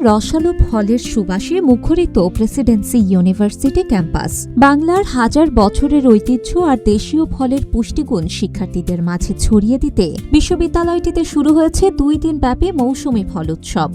রসালো ফলের সুবাসে মুখরিত প্রেসিডেন্সি ইউনিভার্সিটি ক্যাম্পাস। বাংলার হাজার বছরের ঐতিহ্য আর দেশীয় ফলের পুষ্টিগুণ শিক্ষার্থীদের মাঝে ছড়িয়ে দিতে বিশ্ববিদ্যালয়টিতে শুরু হয়েছে 2 দিনব্যাপী মৌসুমি ফল উৎসব।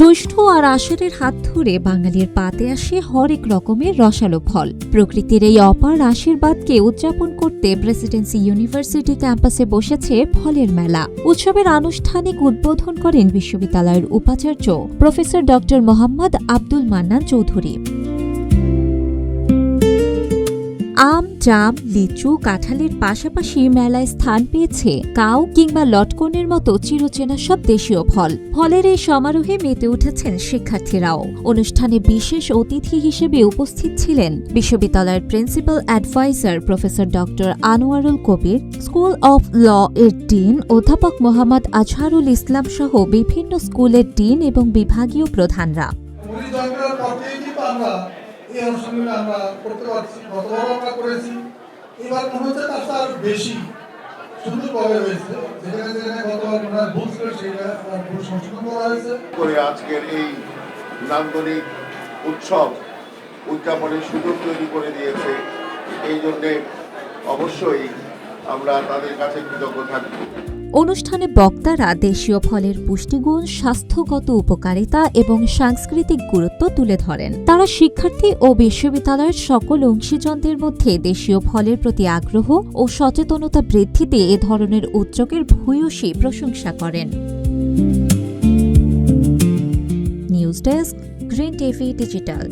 জ্যৈষ্ঠ আর আষাঢ়ের হাত ধরে বাঙালির পাতে আসে হরেক রকমের রসালো ফল। প্রকৃতির এই অপার আশীর্বাদকে উদযাপন করতে প্রেসিডেন্সি ইউনিভার্সিটি ক্যাম্পাসে বসেছে ফলের মেলা। উৎসবের আনুষ্ঠানিক উদ্বোধন করেন বিশ্ববিদ্যালয়ের উপাচার্য প্রফেসর ড মোহাম্মদ আব্দুল মান্নান চৌধুরী। আম, জাম, লিচু, কাঁঠালের পাশাপাশি মেলায় স্থান পেয়েছে কাউ কিংবা লটকনের মতো চিরচেনা সব দেশীয় ফল। ফলের এই সমারোহে মেতে উঠেছেন শিক্ষার্থীরাও। অনুষ্ঠানে বিশেষ অতিথি হিসেবে উপস্থিত ছিলেন বিশ্ববিদ্যালয়ের প্রিন্সিপাল অ্যাডভাইজার প্রফেসর ড আনোয়ারুল কবির, স্কুল অব ল এর ডিন অধ্যাপক মোহাম্মদ আজহারুল ইসলাম সহ বিভিন্ন স্কুলের ডিন এবং বিভাগীয় প্রধানরা। এই অনুষ্ঠানগুলো আমরা করতে পারছি, গতবার আমরা করেছি, এবার মনে হচ্ছে তার চেয়ে আরো বেশি সুন্দরভাবে হয়েছে। যেখানে যেখানে গতবার মনে হয় ভুল ছিল সেটা ভুল সংশোধন করা হয়েছে। করে আজকের এই নান্দনিক উৎসব উদযাপনের সুযোগ তৈরি করে দিয়েছে। এই জন্যে অবশ্যই আমরা তাদের কাছে কৃতজ্ঞ থাকব। অনুষ্ঠানে বক্তারা দেশীয় ফলের পুষ্টিগুণ, স্বাস্থ্যগত উপকারিতা এবং সাংস্কৃতিক গুরুত্ব তুলে ধরেন। তারা শিক্ষার্থী ও বিশ্ববিদ্যালয়ের সকল অংশীজনদের মধ্যে দেশীয় ফলের প্রতি আগ্রহ ও সচেতনতা বৃদ্ধিতে এ ধরনের উদ্যোগের ভূয়সী প্রশংসা করেন। News desk, green TV digital.